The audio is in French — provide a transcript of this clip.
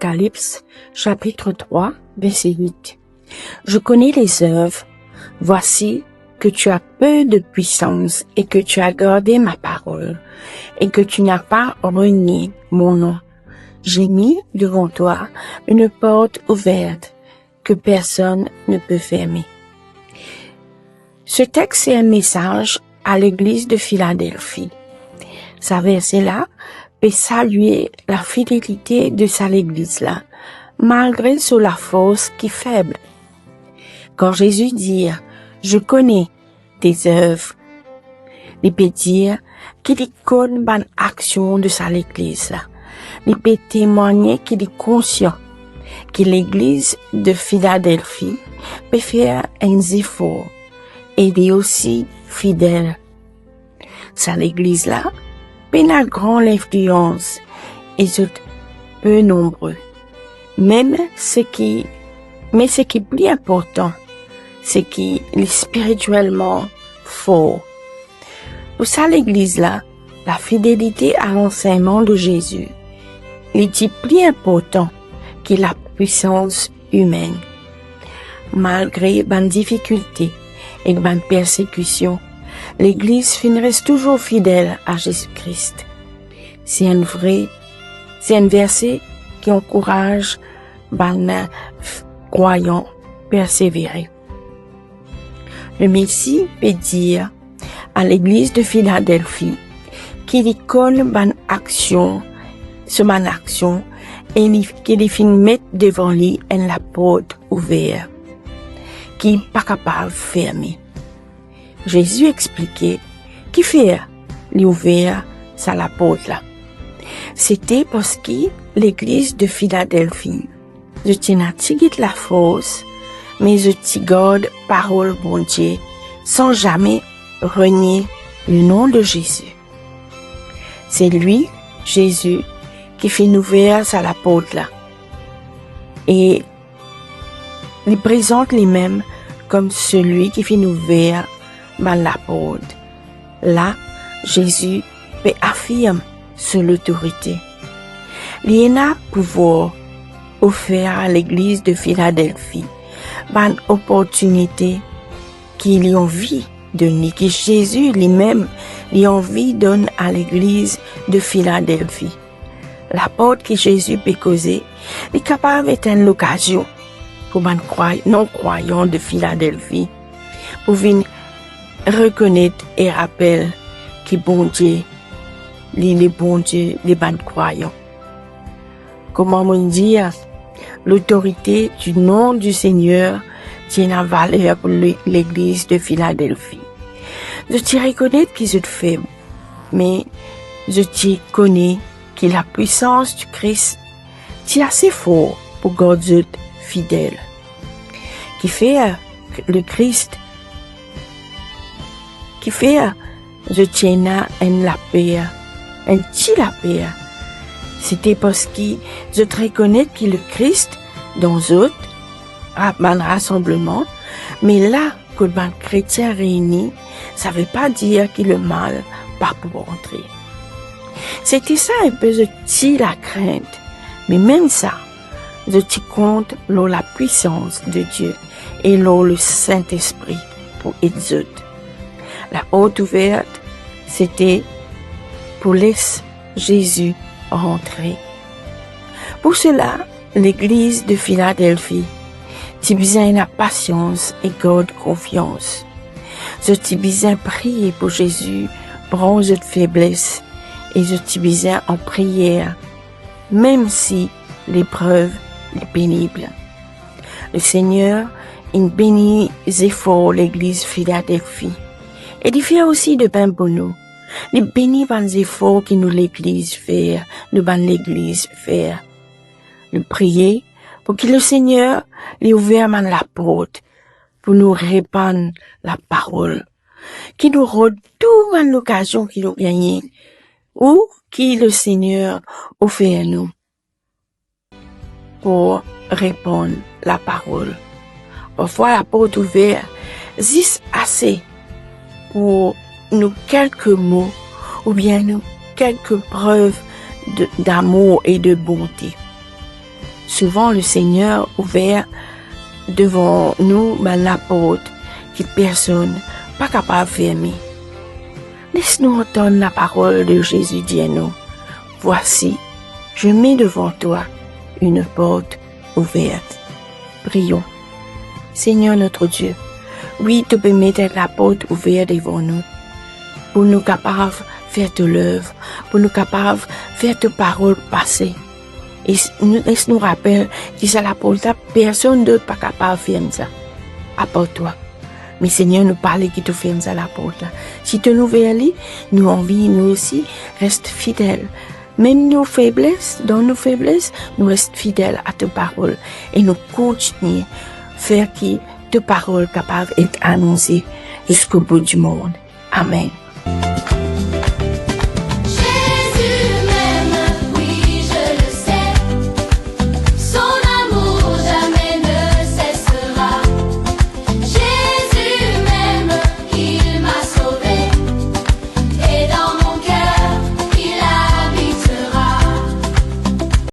Apocalypse, chapitre 3, verset 8. Je connais les œuvres. Voici que tu as peu de puissance et que tu as gardé ma parole et que tu n'as pas renié mon nom. J'ai mis devant toi une porte ouverte que personne ne peut fermer. Ce texte est un message à l'église de Philadelphie. Ce verset-là peut saluer la fidélité de cette église-là, malgré sur la force qui est faible. Quand Jésus dit « Je connais tes œuvres », il peut dire qu'il connaît bonne action de cette église-là. Il peut témoigner qu'il est conscient que l'église de Philadelphie peut faire un effort et il est aussi fidèle. Cette église-là peut avoir grande influence et sont peu nombreux. Mais ce qui est plus important, c'est qu'il est spirituellement fort. Pour ça, l'église-là, la fidélité à l'enseignement de Jésus, il est plus important que la puissance humaine. Malgré les difficultés et les persécutions, l'église reste toujours fidèle à Jésus-Christ. C'est un verset qui encourage les croyants à persévérer. Le Messie peut dire à l'église de Philadelphie qu'il connaît son action et qu'il finit mettre devant lui la porte ouverte qui n'est pas capable de fermer. Jésus expliquait qu'il fait l'ouvert à la porte là. C'était parce que l'église de Philadelphie, je tiens la force, mais je garde parole bon Dieu sans jamais renier le nom de Jésus. C'est lui, Jésus, qui fait ouvert à la porte là. Et il présente lui-même comme celui qui fait ouvert la porte. Là, Jésus peut affirmer sur l'autorité. Il y a pouvoir offert à l'église de Philadelphie, une opportunité qu'il a envie de donner, que Jésus lui-même a envie de donner à l'église de Philadelphie. La porte que Jésus peut causer est capable d'être une occasion pour les non-croyants de Philadelphie pour venir reconnaître et rappeler que bon Dieu, les bons Dieu, les bons croyants. Comment on dit, l'autorité du nom du Seigneur tient la valeur pour l'église de Philadelphie. Je te reconnais qu'ils sont faibles, mais je te connais que la puissance du Christ est assez fort pour garder fidèle. Qui fait le Christ, qui fait je tiens la paix, un petit la paix. C'était parce que je te reconnais que le Christ, dans autres, un rassemblement, mais là, que les chrétiens réunis, ça veut pas dire que le mal pas pour entrer. C'était ça un peu de la crainte, mais même ça, je te compte la puissance de Dieu et le Saint-Esprit pour exaucer. La porte ouverte, c'était pour laisser Jésus rentrer. Pour cela, l'église de Philadelphie, tu besoin de patience et garde confiance. Je t'ai besoin prier pour Jésus, bronze de faiblesse, et je t'ai besoin en prière, même si l'épreuve est pénible. Le Seigneur, il bénit les efforts de l'église Philadelphie. Et il fait aussi de ben pour nous. Il bénit les efforts que nous l'église fait, l'église fait. Le prier pour que le Seigneur ait ouvert la porte pour nous répandre la parole, qui nous retourne l'occasion qu'il a gagnée, ou qui le Seigneur offert à nous pour répondre la parole. Parfois la porte ouverte, juste assez pour nous quelques mots ou bien nous quelques preuves d'amour et de bonté. Souvent, le Seigneur ouvert devant nous la porte que personne pas capable de fermer. Laisse-nous entendre la parole de Jésus dit à nous. Voici, je mets devant toi une porte ouverte. Prions. Seigneur notre Dieu, oui, tu peux mettre la porte ouverte devant nous, pour nous capables de faire de l'œuvre, pour nous capables de faire de paroles passer. Et laisse-nous rappeler que c'est la porte, personne d'autre pas capable de faire ça, à part toi. Mais Seigneur, nous parle qui te ferme ça la porte là. Si tu nous vers lui, nous envie, nous aussi, reste fidèles. Même nos faiblesses, dans nos faiblesses, nous restons fidèles à tes paroles. Et nous continuons à faire que tes paroles capables d'être annoncées jusqu'au bout du monde. Amen.